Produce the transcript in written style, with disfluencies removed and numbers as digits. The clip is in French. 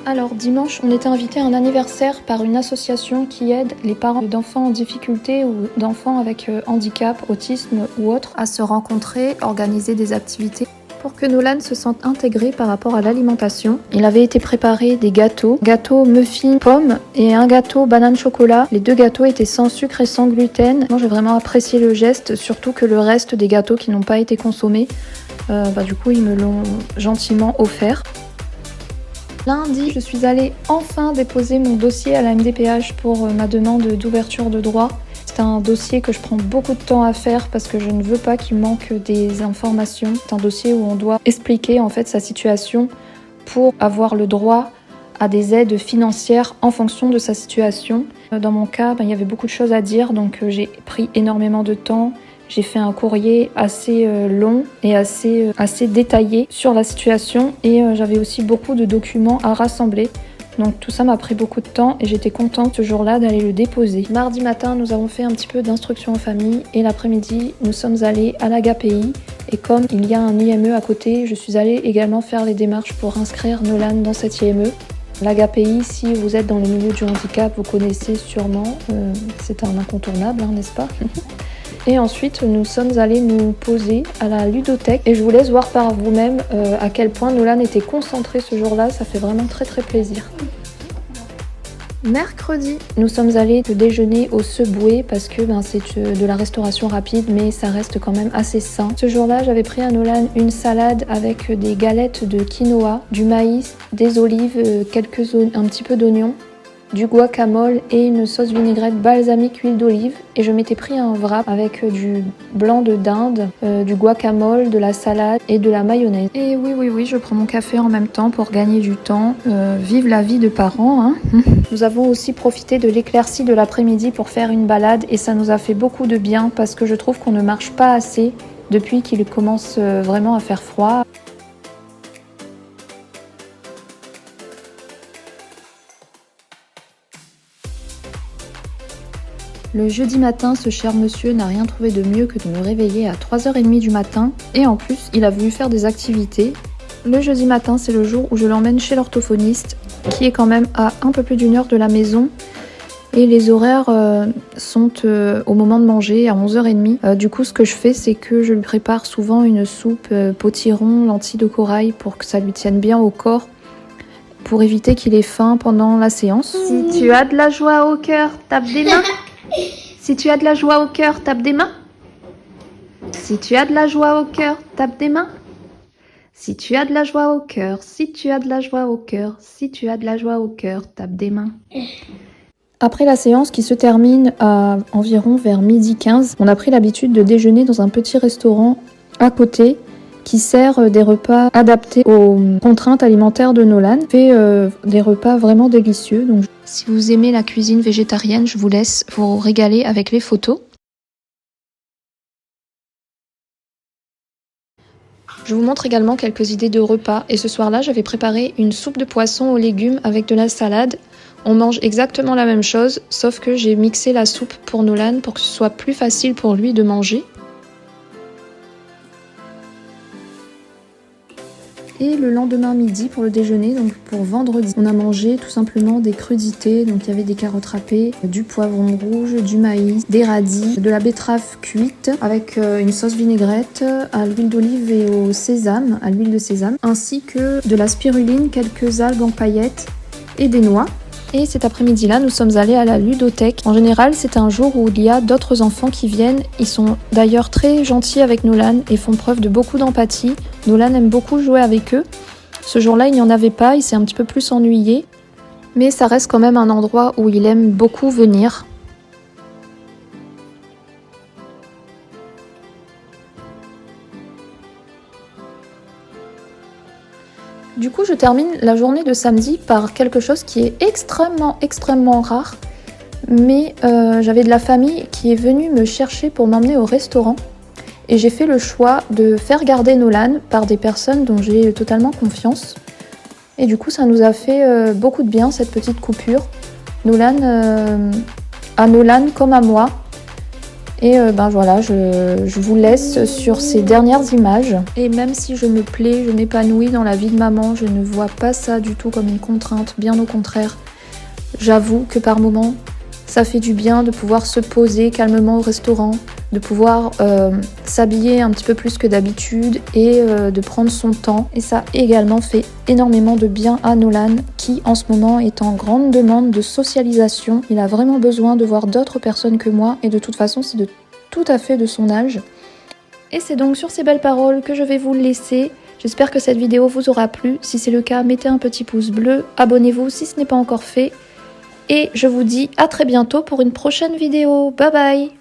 Alors dimanche, on était invité à un anniversaire par une association qui aide les parents d'enfants en difficulté ou d'enfants avec handicap, autisme ou autre à se rencontrer, organiser des activités pour que Nolan se sente intégré par rapport à l'alimentation. Il avait été préparé des gâteaux, muffins, pommes et un gâteau banane chocolat. Les deux gâteaux étaient sans sucre et sans gluten. Moi j'ai vraiment apprécié le geste, surtout que le reste des gâteaux qui n'ont pas été consommés, du coup ils me l'ont gentiment offert. Lundi, je suis allée enfin déposer mon dossier à la MDPH pour ma demande d'ouverture de droit. C'est un dossier que je prends beaucoup de temps à faire parce que je ne veux pas qu'il manque des informations. C'est un dossier où on doit expliquer en fait sa situation pour avoir le droit à des aides financières en fonction de sa situation. Dans mon cas, il y avait beaucoup de choses à dire, donc j'ai pris énormément de temps. J'ai fait un courrier assez long et assez détaillé sur la situation et j'avais aussi beaucoup de documents à rassembler. Donc tout ça m'a pris beaucoup de temps et j'étais contente ce jour-là d'aller le déposer. Mardi matin, nous avons fait un petit peu d'instruction en famille et l'après-midi, nous sommes allés à l'AGAPI. Et comme il y a un IME à côté, je suis allée également faire les démarches pour inscrire Nolan dans cet IME. L'AGAPI, si vous êtes dans le milieu du handicap, vous connaissez sûrement, c'est un incontournable, n'est-ce pas? Et ensuite, nous sommes allés nous poser à la ludothèque. Et je vous laisse voir par vous-même à quel point Nolan était concentré ce jour-là. Ça fait vraiment très très plaisir. Mercredi, nous sommes allés déjeuner au Subway parce que c'est de la restauration rapide, mais ça reste quand même assez sain. Ce jour-là, j'avais pris à Nolan une salade avec des galettes de quinoa, du maïs, des olives, un petit peu d'oignon, du guacamole et une sauce vinaigrette balsamique huile d'olive. Et je m'étais pris un wrap avec du blanc de dinde, du guacamole, de la salade et de la mayonnaise. Et oui, je prends mon café en même temps pour gagner du temps. Vive la vie de parents, hein. Nous avons aussi profité de l'éclaircie de l'après-midi pour faire une balade et ça nous a fait beaucoup de bien parce que je trouve qu'on ne marche pas assez depuis qu'il commence vraiment à faire froid. Le jeudi matin, ce cher monsieur n'a rien trouvé de mieux que de me réveiller à 3h30 du matin et en plus, il a voulu faire des activités. Le jeudi matin, c'est le jour où je l'emmène chez l'orthophoniste qui est quand même à un peu plus d'une heure de la maison et les horaires sont au moment de manger à 11h30. Du coup, ce que je fais, c'est que je lui prépare souvent une soupe potiron, lentilles de corail pour que ça lui tienne bien au corps pour éviter qu'il ait faim pendant la séance. Si tu as de la joie au cœur, tape des mains. Si tu as de la joie au cœur, tape des mains. Si tu as de la joie au cœur, tape des mains. Si tu as de la joie au cœur, si tu as de la joie au cœur, si tu as de la joie au cœur, tape des mains. Après la séance qui se termine à environ vers 12h15, on a pris l'habitude de déjeuner dans un petit restaurant à côté qui sert des repas adaptés aux contraintes alimentaires de Nolan. Fait des repas vraiment délicieux. Donc, si vous aimez la cuisine végétarienne, je vous laisse vous régaler avec les photos. Je vous montre également quelques idées de repas. Et ce soir-là, j'avais préparé une soupe de poisson aux légumes avec de la salade. On mange exactement la même chose, sauf que j'ai mixé la soupe pour Nolan pour que ce soit plus facile pour lui de manger. Et le lendemain midi pour le déjeuner, donc pour vendredi, on a mangé tout simplement des crudités. Donc il y avait des carottes râpées, du poivron rouge, du maïs, des radis, de la betterave cuite avec une sauce vinaigrette à l'huile d'olive et au sésame, à l'huile de sésame, ainsi que de la spiruline, quelques algues en paillettes et des noix. Et cet après-midi-là, nous sommes allés à la ludothèque. En général, c'est un jour où il y a d'autres enfants qui viennent. Ils sont d'ailleurs très gentils avec Nolan et font preuve de beaucoup d'empathie. Nolan aime beaucoup jouer avec eux. Ce jour-là, il n'y en avait pas, il s'est un petit peu plus ennuyé. Mais ça reste quand même un endroit où il aime beaucoup venir. Du coup, je termine la journée de samedi par quelque chose qui est extrêmement rare. Mais j'avais de la famille qui est venue me chercher pour m'emmener au restaurant. Et j'ai fait le choix de faire garder Nolan par des personnes dont j'ai totalement confiance. Et du coup, ça nous a fait beaucoup de bien, cette petite coupure. Nolan, à Nolan comme à moi, Et voilà, je vous laisse sur ces dernières images. Et même si je me plais, je m'épanouis dans la vie de maman, je ne vois pas ça du tout comme une contrainte, bien au contraire. J'avoue que par moments, ça fait du bien de pouvoir se poser calmement au restaurant, de pouvoir s'habiller un petit peu plus que d'habitude et de prendre son temps. Et ça a également fait énormément de bien à Nolan qui en ce moment est en grande demande de socialisation. Il a vraiment besoin de voir d'autres personnes que moi et de toute façon c'est tout à fait de son âge. Et c'est donc sur ces belles paroles que je vais vous laisser. J'espère que cette vidéo vous aura plu. Si c'est le cas, mettez un petit pouce bleu, abonnez-vous si ce n'est pas encore fait. Et je vous dis à très bientôt pour une prochaine vidéo. Bye bye!